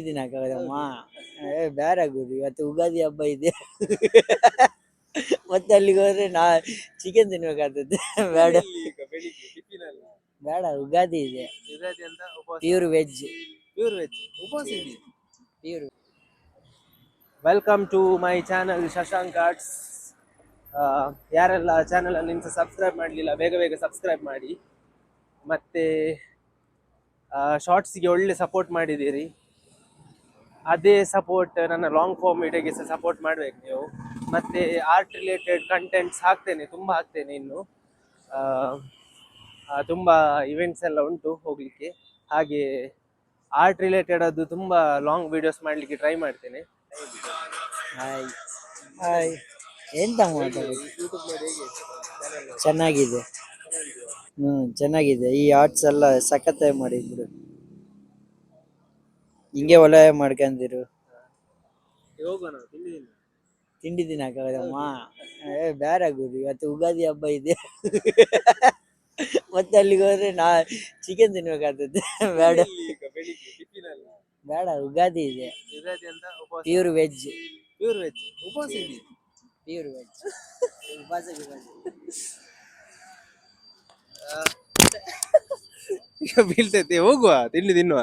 ದಿನ ಹಾಕದಮ್ಮ ಬೇಡ ಗುರು, ಇವತ್ತು ಉಗಾದಿ ಹಬ್ಬ ಇದೆ. ಮತ್ತೆ ಅಲ್ಲಿಗೆ ಹೋದ್ರೆ ಚಿಕನ್ ತಿನ್ಬೇಕಾಗ್ತದೆ. ಬೇಡ ಬೇಡ, ಉಗಾದಿ ಇದೆ, ಪ್ಯೂರ್ ವೆಜ್. ಉಪವಾಸ ಇದೆ. Pure welcome to my channel Shashank arts. ಯಾರೆಲ್ಲ ಚಾನಲ್ ಅಲ್ಲಿ ಇಂತ ಸಬ್ಸ್ಕ್ರೈಬ್ ಮಾಡಲಿಲ್ಲ ಬೇಗ ಬೇಗ ಸಬ್ಸ್ಕ್ರೈಬ್ ಮಾಡಿ. ಮತ್ತೆ ಶಾರ್ಟ್ಸ್ಗೆ ಒಳ್ಳೆ ಸಪೋರ್ಟ್ ಮಾಡಿದ್ದೀರಿ. ಅದೇ ಸಪೋರ್ಟ್ ನನ್ನ ಲಾಂಗ್ ಫಾರ್ಮ್ ವಿಡಿಯೋಗೆ ಸಹ ಸಪೋರ್ಟ್ ಮಾಡ್ಬೇಕು ನೀವು. ಮತ್ತೆ ಆರ್ಟ್ ರಿಲೇಟೆಡ್ ಕಂಟೆಂಟ್ಸ್ ಹಾಕ್ತೇನೆ, ತುಂಬ ಹಾಕ್ತೇನೆ ಇನ್ನು. ತುಂಬ ಇವೆಂಟ್ಸ್ ಎಲ್ಲ ಉಂಟು ಹೋಗ್ಲಿಕ್ಕೆ. ಹಾಗೆ ಆರ್ಟ್ ರಿಲೇಟೆಡ್ ಅದು ತುಂಬ ಲಾಂಗ್ ವಿಡಿಯೋಸ್ ಮಾಡಲಿಕ್ಕೆ ಟ್ರೈ ಮಾಡ್ತೇನೆ. ಹಾಯ್ ಹಾಯ್, ಎಂತ ಮಾತಾಡೋದು? ಚೆನ್ನಾಗಿದೆ, ಚೆನ್ನಾಗಿದೆ. ಈ ಆರ್ಟ್ಸ್ ಎಲ್ಲ ಸಖತ್ತಾಗಿ ಮಾಡಿದ್ರು. ಹಿಂಗೆ ಒಳ್ಳೆ ಮಾಡ್ಕೊಂಡಿರು. ತಿಂಡಿ ದಿನ ಹಾಕದಮ್ಮ ಬೇಡ ಗುರು, ಇವತ್ತು ಉಗಾದಿ ಹಬ್ಬ ಇದೆ. ಮತ್ತೆ ಅಲ್ಲಿಗೆ ಹೋದ್ರೆ ಚಿಕನ್ ತಿನ್ಬೇಕಾಗ್ತದೆ. ಬೇಡ ಬೇಡ, ಉಗಾದಿ ಇದೆ, ಪ್ಯೂರ್ ವೆಜ್. ಉಪವಾಸ ಇದೆ. ಪ್ಯೂರ್ ವೆಜ್ ಉಪವಾಸ. ಈಗ ಬೀಳ್ತೈತೆ, ಹೋಗುವ ತಿಂಡಿ ತಿನ್ನುವ.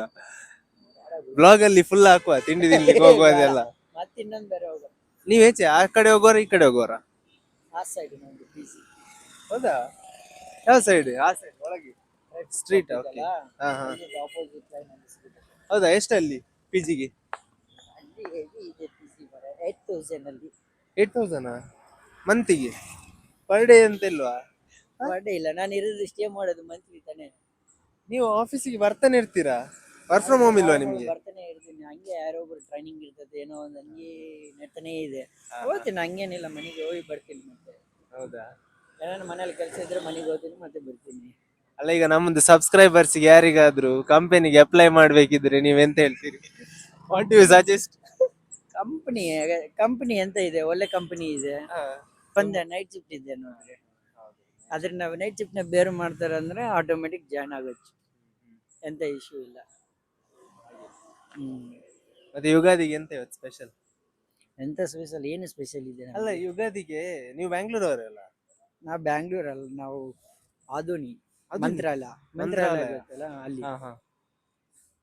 ಬ್ಲಾಗ್ ಅಲ್ಲಿ ಫುಲ್ ಹಾಕುವ ತಿಂಡಿ ತಿನ್ಲಿಕ್ಕೆ ಹೋಗುವುದೆಲ್ಲ. ಮತ್ತೆ ಇನ್ನೊಂದು ಬೇರೆ ಹೋಗ. ನೀವ್ ಹೆಚ್ಚೆ ಆ ಕಡೆ ಹೋಗೋರ ಈ ಕಡೆ ಹೋಗೋರ? ಆ ಸೈಡ್ ನಮ್ದು PC. ಹೌದಾ? ಯಾವ ಸೈಡ್? ಆ ಸೈಡ್ ಒಳಗೆ ಸ್ಟ್ರೀಟ್. ಆಪೋಸಿಟ್ ಲೈನ್ ಅಲ್ಲಿ ಸಿಗುತ್ತೆ. ಹೌದಾ? ಎಷ್ಟಲ್ಲಿ PG-ಗೆ? ಅಲ್ಲಿ heavy ಇದೆ PC ಬರ 8,000 ಅಲ್ಲಿ. 8,000 ಮಂತಿಗೆ? ಪರ್ ಡೇ ಅಂತ ಇಲ್ವಾ? ಬರ್ಡೇ ಇಲ್ಲ, ನಾನು ಇರೋದು ಸ್ಟೇ ಮಾಡೋದು ಮಂತ್ಲಿ ತಾನೆ. ನೀವು ಆಫೀಸಿಗೆ ಬರ್ತಾನೆ ಇರ್ತೀರಾ? ವರ್ಕ್ ಫ್ರಮ್ ಹೋಮ್ ಇಲ್ವಾ ನಿಮ್ಗೆ? ಬರ್ತಾನೆ ಇರ್ತೀನಿ, ಹಂಗೆ ಯಾರೋ ಒಬ್ರು ಟ್ರೈನಿಂಗ್ ಇರ್ತದೆ, ಏನೋ ಒಂದು ಹಂಗೆ ನೆಡ್ತಾನೆ ಇದೆ. ಹೋಗ್ತೀನಿ, ಹಂಗೇನಿಲ್ಲ, ಮನೆಗೆ ಹೋಗಿ ಬರ್ತೀನಿ. ಮತ್ತೆ ಹೌದಾ? ಏನಾದ್ರು ಮನೇಲಿ ಕೆಲಸ ಇದ್ರೆ ಮನೆಗೆ ಹೋಗ್ತೀನಿ, ಮತ್ತೆ ಬರ್ತೀನಿ. ಅಲ್ಲ, ಈಗ ನಮ್ಮದು ಸಬ್ಸ್ಕ್ರೈಬರ್ಸ್ ಯಾರಿಗಾದ್ರೂ ಕಂಪನಿಗೆ ಅಪ್ಲೈ ಮಾಡ್ಬೇಕಿದ್ರೆ ನೀವೆಂತ ಹೇಳ್ತೀರಿ? What you suggest? ಕಂಪನಿ ಎಂತ ಇದೆ, ಒಳ್ಳೆ ಕಂಪನಿ ಇದೆ. ಬಂದೆ ನೈಟ್ ಶಿಫ್ಟ್ ಇದೆ ನೋಡ್ರಿ, ಅದ್ರ ನಾವು ನೈಟ್ ಶಿಫ್ಟ್ ನ ಬೇರೆ ಮಾಡ್ತಾರೆ ಅಂದ್ರೆ ಆಟೋಮೆಟಿಕ್ ಜಾಯ್ನ್ ಆಗೋದು, ಎಂತ ಇಶ್ಯೂ ಇಲ್ಲ. ಮತ್ತೆ ಯುಗಾದಿಗೆ ಎಂತ ಇವತ್ತು ಸ್ಪೆಷಲ್? ಎಂತ ಸ್ಪೆಷಲ್? ಏನು ಸ್ಪೆಷಲ್ ಇದೆ? ಅಲ್ಲ, ಯುಗಾದಿಗೆ ನೀವು ಬ್ಯಾಂಗ್ಳೂರ್ ಅವರಲ್ಲ? ನಾವು ಬ್ಯಾಂಗ್ಳೂರ್ ಅಲ್ಲ, ನಾವು ಆದೋನಿ, ಮಂತ್ರಾಲಯ ಗೊತ್ತಲ್ಲ ಅಲ್ಲಿ.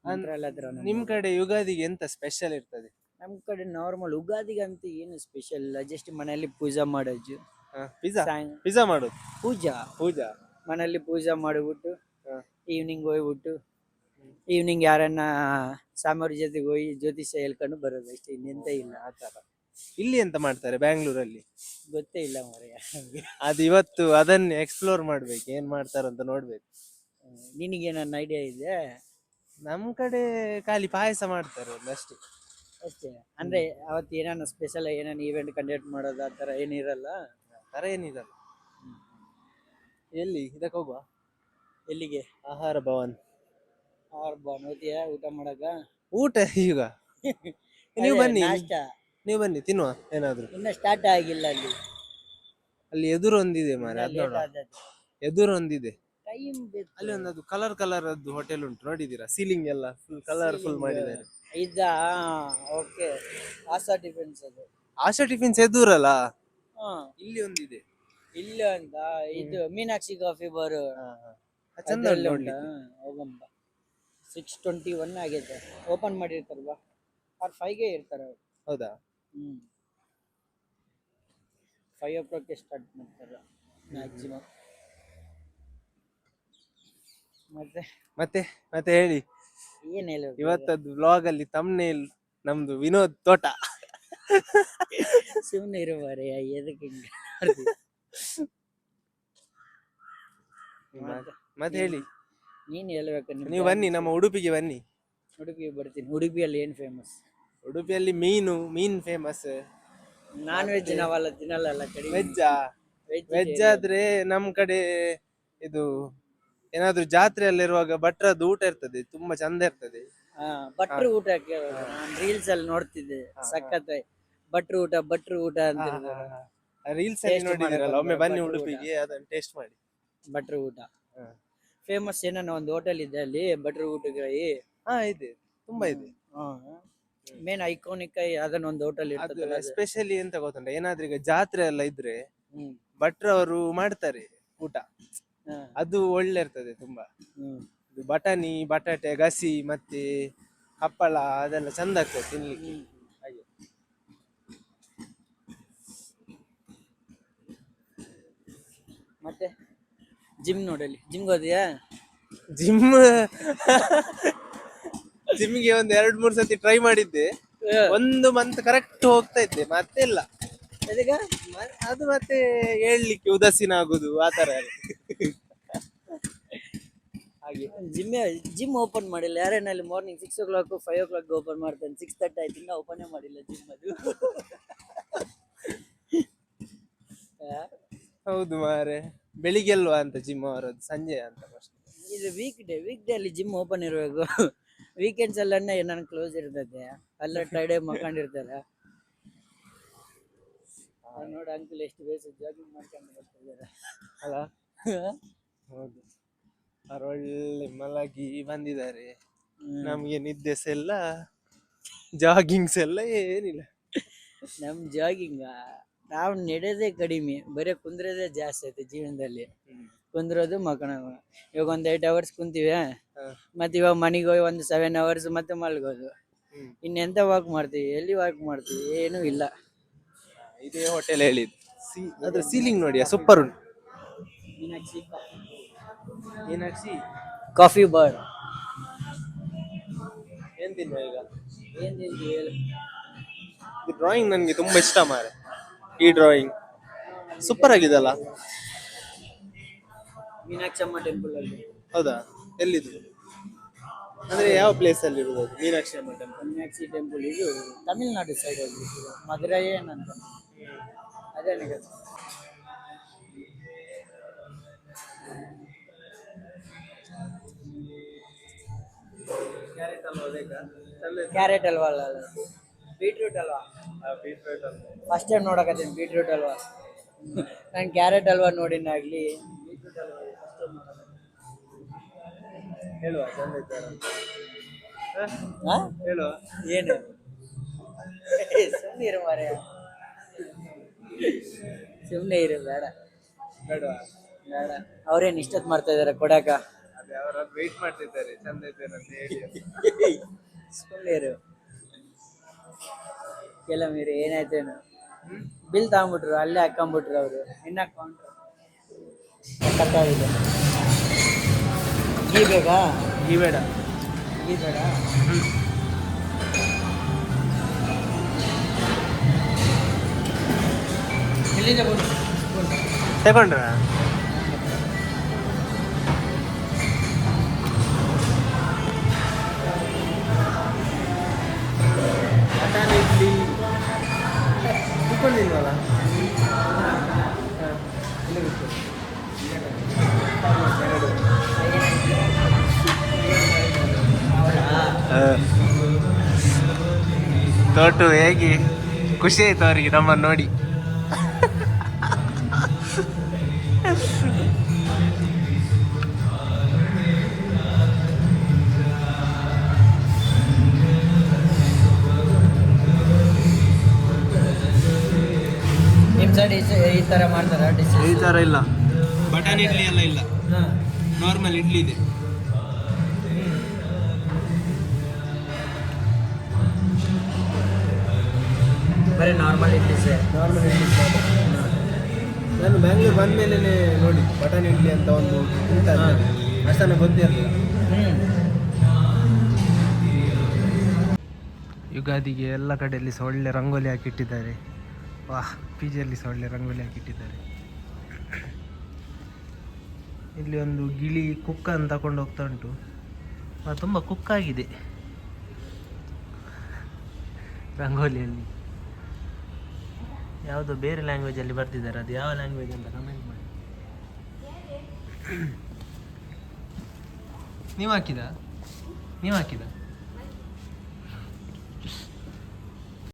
ಮಂತ್ರಾಲಯ ಹತ್ರ. ನಿಮ್ ಕಡೆ ಯುಗಾದಿಗೆ ಎಂತ ಸ್ಪೆಷಲ್ ಇರ್ತದೆ? ನಮ್ ಕಡೆ ನಾರ್ಮಲ್ ಉಗಾದಿಗಂತೂ ಏನು ಸ್ಪೆಷಲ್ ಇಲ್ಲ, ಜಸ್ಟ್ ಮನೆಯಲ್ಲಿ ಪೂಜಾ ಮಾಡೋದು. ಪಿಜ್ಜಾ ಮಾಡೋದು? ಪೂಜಾ ಮನೆಯಲ್ಲಿ ಪೂಜಾ ಮಾಡಿಬಿಟ್ಟು ಈವ್ನಿಂಗ್ ಹೋಗ್ಬಿಟ್ಟು ಈವ್ನಿಂಗ್ ಯಾರನ್ನ ಸಾಮವ್ರ ಜೊತೆಗೆ ಹೋಗಿ ಜ್ಯೋತಿಷ್ಯ ಹೇಳ್ಕೊಂಡು ಬರೋದು ಅಷ್ಟೇ, ಇನ್ನೆಂತ ಇಲ್ಲ. ಆತರ ಇಲ್ಲಿ ಎಂತ ಮಾಡ್ತಾರೆ ಬ್ಯಾಂಗ್ಳೂರಲ್ಲಿ? ಗೊತ್ತೇ ಇಲ್ಲ ಮರೆಯ. ಅದು ಇವತ್ತು ಅದನ್ನೇ ಎಕ್ಸ್ಪ್ಲೋರ್ ಮಾಡ್ಬೇಕು, ಏನ್ ಮಾಡ್ತಾರಂತ ನೋಡ್ಬೇಕು. ನಿನಗೆ ನನ್ನ ಐಡಿಯಾ ಇದೆ? ನಮ್ ಕಡೆ ಖಾಲಿ ಪಾಯಸ ಮಾಡ್ತಾರೆ ಅಷ್ಟೇ. ಅಷ್ಟೇ ಅಂದ್ರೆ ಅವತ್ತು ಏನಾನ ಸ್ಪೆಷಲ್ ಏನಾನ ಇವೆಂಟ್ ಕಂಡಕ್ಟ್ ಮಾಡೋದು ಆ ಥರ ಏನಿರಲ್ಲ? ತರ ಏನಿರಲ್ಲ. ಎಲ್ಲಿ ಇದಕ್ಕೆ ಹೋಗುವ? ಎಲ್ಲಿಗೆ? ಆಹಾರ ಭವನ್. ಹೋಗ್ತೀಯಾ ಊಟ ಮಾಡಕ? ಊಟ ಈಗ ನೀವು ಬನ್ನಿ, ನೀವು ಬನ್ನಿ ತಿನ್ನುವ ಏನಾದ್ರು. ಇನ್ನ ಸ್ಟಾರ್ಟ್ ಆಗಿಲ್ಲ ಅಲ್ಲಿ ಎದುರು ಒಂದಿದೆ ಮಾರೆ, ಅದು ನೋಡುವ. ಎದುರು ಒಂದಿದೆ, ಟೈಮ್ ಬೇಕು. ಅಲ್ಲಿ ಒಂದು ಕಲರ್ ಅದು ಹೋಟೆಲ್ ಉಂಟು, ನೋಡಿದೀರಾ? ಸೀಲಿಂಗ್ ಎಲ್ಲ ಫುಲ್ ಕಲರ್ಫುಲ್ ಮಾಡಿದ್ದಾರೆ. ಇದಾ? ಓಕೆ, ಆಶಾ ಟಿಫಿನ್ಸ್. ಅದು ಆಶಾ ಟಿಫಿನ್ಸ್ ಎದುರಲ್ಲ? ಇಲ್ಲಿ ಒಂದಿದೆ. ಇಲ್ಲ ಅಂತ ಇದು ಮೀನಾಕ್ಷಿ ಕಾಫಿ ಬಾರ್ ಚಂದ ನೋಡ್ಲಿಕ್ಕೆ. ಹೋಗಂಬ 6:21 ಆಗೈತೆ, ಓಪನ್ ಮಾಡಿರ್ತಾರಲ್ವಾ, 5ಗೆ ಇರ್ತಾರೆ ಅವ್ರು. ಹೌದಾ? 5 o'clock ಸ್ಟಾರ್ಟ್ ಮಾಡ್ತಾರೆ ಮ್ಯಾಕ್ಸಿಮಮ್. ಮತ್ತೆ ಮತ್ತೆ ಹೇಳಿ, ಏನ್ ಹೇಳೋದು ಇವತ್ತದ್ದು ವ್ಲಾಗ್ ಅಲ್ಲಿ ತಮ್ನೇಲ್ ನಮ್ದು ವಿನೋದ್ ತೋಟ. ಸುಮ್ನೆ ಇರುವಾರೆ, ಎದಕ್ಕೆ ಮತ್ತೆ ಹೇಳಿ, ನೀನ್ ಹೇಳ್ಬೇಕು. ನೀವು ಬನ್ನಿ, ನಮ್ಮ ಉಡುಪಿಗೆ ಬನ್ನಿ. ಉಡುಪಿಗೆ ಬರ್ತೀನಿ. ಉಡುಪಿಯಲ್ಲಿ ಏನ್ ಫೇಮಸ್? ಉಡುಪಿಯಲ್ಲಿ ಮೀನ್ ಫೇಮಸ್. ನಾನ್ ವೆಜ್ ನಾವೆಲ್ಲ ತಿನ್ನಲ್ಲ ಕಡೆ. ವೆಜ್ ಆದ್ರೆ ನಮ್ ಕಡೆ ಇದು ಏನಾದ್ರು ಜಾತ್ರೆಯಲ್ಲಿರುವಾಗ ಭಟ್ರದ್ದು ಊಟ ಇರ್ತದೆ, ತುಂಬಾ ಚಂದ ಇರ್ತದೆ. ಭಟ್ರು ಊಟ ನಾನು ರೀಲ್ಸ್ ಅಲ್ಲಿ ನೋಡ್ತಿದ್ದೆ, ಸಖತ್ ಭಟ್ರು ಊಟ ಅಂತ ರೀಲ್ಸ್ ಅಲ್ಲಿ ನೋಡಿದಿರಲ್ಲ, ಒಮ್ಮೆ ಬನ್ನಿ ಉಡುಪಿಗೆ, ಅದನ್ನ ಟೇಸ್ಟ್ ಮಾಡಿ. ಭಟ್ರು ಊಟ ಫೇಮಸ್. ಏನೋ ಒಂದು ಹೋಟೆಲ್ ಇದೆ ಅಲ್ಲಿ ಭಟ್ರು ಊಟಕ್ಕೆ. ಇದೆ, ತುಂಬಾ ಇದೆ. ಮೇನ್ ಐಕಾನಿಕ್ ಯಾವ್ದನ್ನ ಒಂದು ಹೋಟೆಲ್ ಅದು ಇರ್ತದಲ್ಲ ಅದು. ಎಸ್ಪೆಷಲಿ ಎಂತ ಗೊತ್ತುಂಟ, ಏನಾದ್ರೂ ಈಗ ಜಾತ್ರೆ ಎಲ್ಲ ಇದ್ರೆ ಹ್ಮ್ ಭಟ್ರವರು ಮಾಡ್ತಾರೆ ಊಟ, ಹಾ. ಅದು ಒಳ್ಳೆ ಇರ್ತದೆ ತುಂಬಾ. ಹ್ಮ್ ಇದು ಬಟಾಣಿ, ಬಟಾಟೆ, ಗಸಿ ಮತ್ತೆ ಹಪ್ಪಳ ಅದೆಲ್ಲ ಚಂದ ಆಗ್ತದೆ ತಿನ್ಲಿಕ್ಕೆ. ಹಾಗೆ ಮತ್ತೆ ಜಿಮ್ ನೋಡಲಿ, ಜಿಮ್ಗೆ ಹೋದ್ಯಾ? ಜಿಮ್ ಜಿಮ್ಗೆ ಒಂದ್ 2-3 ಸತಿ ಟ್ರೈ ಮಾಡಿದ್ದೆ. 1 ಮಂತ್ ಕರೆಕ್ಟ್ ಹೋಗ್ತಾ ಇದ್ದೆ, ಮತ್ತೆ ಇಲ್ಲ. ಎದೀಗ ಅದು ಮತ್ತೆ ಹೇಳ್ಲಿಕ್ಕೆ ಉದಾಸೀನ ಆಗುದು ಆ ತರ ಎಲ್ಲ. ಹಾಗೆ ಜಿಮ್ ಓಪನ್ ಮಾಡಿಲ್ಲ ಯಾರೇನಲ್ಲಿ. ಮಾರ್ನಿಂಗ್ 6 o'clock 5 o'clock ಓಪನ್ ಮಾಡ್ತಾನೆ, 6:30 ಆಯ್ತು ಇನ್ನ ಓಪನೇ ಮಾಡಿಲ್ಲ ಜಿಮ್ ಅದು. ಹೌದು ಮಾರೆ, ಬೆಳಿಗ್ಗೆ ಅಲ್ವಾ ಅಂತ ಜಿಮ್ ಅವರದ್ದು, ಸಂಜೆ ಅಂತ ಅಷ್ಟೇ. ಇದು ವೀಕ್ ಡೇ ಅಲ್ಲಿ ಜಿಮ್ ಓಪನ್ ಇರಬೇಕು. ವೀಕೆಂಡ್ಸ್ ಎಲ್ಲ ನಾನು ಕ್ಲೋಸ್ ಇರ್ತದೆ, ಅಲ್ಲ ಟೈಡೇ ಮಕ್ಕೊಂಡಿರ್ತಾರೆ. ನೋಡ ಅಂಕಲ್ ಎಷ್ಟು ಬೇಸ ಜಾಗಿಂಗ್ ಮಾಡ್ಕೊಂಡು ಬರ್ತಿದ್ದಾರೆ ಅಲ್ಲ. ಹೌದು, ಅವ್ರು ಒಳ್ಳೆ ಮಲಗಿ ಬಂದಿದ್ದಾರೆ. ನಮ್ಗೆ ನಿದ್ದೆಸ್ ಎಲ್ಲ, ಜಾಗಿಂಗ್ಸ್ ಎಲ್ಲ ಏನಿಲ್ಲ. ನಮ್ ಜಾಗಿಂಗ್ ನಾವು ನಡೆಯೋದೇ ಕಡಿಮೆ, ಬರೀ ಕುಂದ್ರದೇ ಜಾಸ್ತಿ ಐತೆ ಜೀವನದಲ್ಲಿ. ಕುಂದ್ರೋದು ಮಕ್ಕಳೋದು. ಇವಾಗ ಒಂದು 8 hours ಕುಂತೀವಿ, ಮತ್ತೆ ಇವಾಗ ಮನೆಗೆ ಹೋಗಿ ಒಂದು 7 hours ಮತ್ತೆ ಮಲ್ಗೋದು. ಇನ್ನೆಂತ ವಾಕ್ ಮಾಡ್ತೀವಿ, ಎಲ್ಲಿ ವಾಕ್ ಮಾಡ್ತೀವಿ, ಏನೂ ಇಲ್ಲ. ಇದೇ ಹೋಟೆಲ್ ಹೇಳಿದ್ದು. ಅದ್ರ ಸೀಲಿಂಗ್ ನೋಡಿ ಸೂಪರ್ ಉಂಟು. Meenakshi coffee bar. ಏನ್ ತಿನ್ನುವ ಈಗ? ಏನ್ ತಿಂತೀವಿ ಹೇಳು? ಈ ಡ್ರಾಯಿಂಗ್ ನನ್ಗೆ ತುಂಬಾ ಇಷ್ಟ ಮಾರೆ. ಈ ಡ್ರಾಯಿಂಗ್ ಸೂಪರ್ ಆಗಿದೆಲ್ಲ. ಮೀನಾಕ್ಷಮ್ಮ ಟೆಂಪಲ್ ಅಲ್ಲಿ. ಹೌದಾ, ಎಲ್ಲಿದು? ಅಂದ್ರೆ ಯಾವ ಪ್ಲೇಸ್ ಅಲ್ಲಿ ಇರುವುದು ಮೀನಾಕ್ಷಿ ಅಮ್ಮ ಟೆಂಪಲ್? ಮೀನಾಕ್ಷಿ ಟೆಂಪಲ್ ಇದು ತಮಿಳ್ನಾಡು ಸೈಡ್ ಅಲ್ಲಿ, ಮದುರೈ ಏನಂತ ಅದೇ ಗೊತ್ತು. ಕ್ಯಾರೆಟ್ ಅಲ್ವಾ? ಅಲ್ಲ ಬೀಟ್ರೂಟ್ ಅಲ್ವಾ? ಫಸ್ಟ್ ಟೈಮ್ ನೋಡಕತ್ತೀನಿ ಬೀಟ್ರೂಟ್ ಅಲ್ವಾ. ನಾನು ಕ್ಯಾರೆಟ್ ಅಲ್ವಾ ನೋಡಿನಾಗ್ಲಿ, ಬೀಟ್ರೂಟ್ ಅಲ್ವಾ ಫಸ್ಟ್ ಟೈಮ್ ನೋಡಕತ್ತೀನಿ. ಹೇಳುವ ಚಂದ ಇದ್ದಾರ ಹೇಳುವ. ಏನು ಸುಮ್ಮನೆ ಇರು ಮಾರೆ, ಸುಮ್ಮನೆ ಇರು, ಬೇಡ ಬೇಡವಾ? ಬೇಡ. ಅವ್ರೇನು ಇಷ್ಟೊತ್ತು ಮಾಡ್ತಾ ಇದಾರೆ ಕೊಡಾಕ? ಅದೇ ಅವರ ವೇಟ್ ಮಾಡ್ತಿದ್ದಾರೆ ಚಂದ ಇದ್ದಾರೆ ಅಂತ ಹೇಳಿ. ಸುಮ್ಮನೆ ಇರು. ಕೆಲವೊಮ್ಮೆ ಏನಾಯ್ತೇನು, ಬಿಲ್ ತಗೊಂಡ್ಬಿಟ್ರು, ಅಲ್ಲೇ ಹಾಕೊಂಡ್ಬಿಟ್ರು ಅವರು. ಇನ್ನ ಕೌಂಟ್ರು ಕಟ್ಟಾಗಿದೆ. ಗೀ ಬೇಕಾ? ಈ ಬೇಡ, ಗೀ ಬೇಡ. ಎಲ್ಲಿಂದ ತಗೊಂಡ್ರ? ಬಟಾಣಿ ಇಡ್ಲಿ ತಿಳ್ಕೊಂಡಿಲ್ವಲ್ಲ. ತೋಟು ಹೇಗೆ ಖುಷಿ ಆಯ್ತು ಅವರಿಗೆ ನಮ್ಮನ್ನು ನೋಡಿ. ನಿಮ್ಮ ಸೈಡ್ ಈ ಥರ ಮಾಡ್ತಾರ ಡಿಶ್? ಈ ಥರ ಇಲ್ಲ, ಬಟಾಣಿ ಇಡ್ಲಿ ಎಲ್ಲ ಇಲ್ಲ, ನಾರ್ಮಲ್ ಇಡ್ಲಿ ಇದೆ. ಬರೀ normal idli sir. Normal idli. ನಾನು ಬ್ಯಾಂಗ್ಳೂರ್ ಬಂದ ಮೇಲೆ ನೋಡಿ ಬಟಾಣಿ ಇಡ್ಲಿ ಅಂತ ಒಂದು ಉಂಟ, ಅಷ್ಟನ್ನು ಗೊತ್ತಿರಲಿಲ್ಲ. ಯುಗಾದಿಗೆ ಎಲ್ಲ ಕಡೆಯಲ್ಲಿ ಸಹ ಒಳ್ಳೆ ರಂಗೋಲಿ ಹಾಕಿಟ್ಟಿದ್ದಾರೆ. ವಾಹ್, ಪಿಜಿಯಲ್ಲಿ ಸಹ ಒಳ್ಳೆ ರಂಗೋಲಿ ಹಾಕಿಟ್ಟಿದ್ದಾರೆ. ಇಲ್ಲಿ ಒಂದು ಗಿಳಿ ಕುಕ್ಕನ್ನು ತಗೊಂಡು ಹೋಗ್ತಾ ಉಂಟು, ತುಂಬ ಕುಕ್ಕಾಗಿದೆ ರಂಗೋಲಿಯಲ್ಲಿ. ಯಾವುದೋ ಬೇರೆ ಲ್ಯಾಂಗ್ವೇಜಲ್ಲಿ ಬರ್ತಿದ್ದಾರೆ, ಅದು ಯಾವ ಲ್ಯಾಂಗ್ವೇಜ್ ಅಂತ ಕಮೆಂಟ್ ಮಾಡಿ. ನೀವು ಹಾಕಿದ?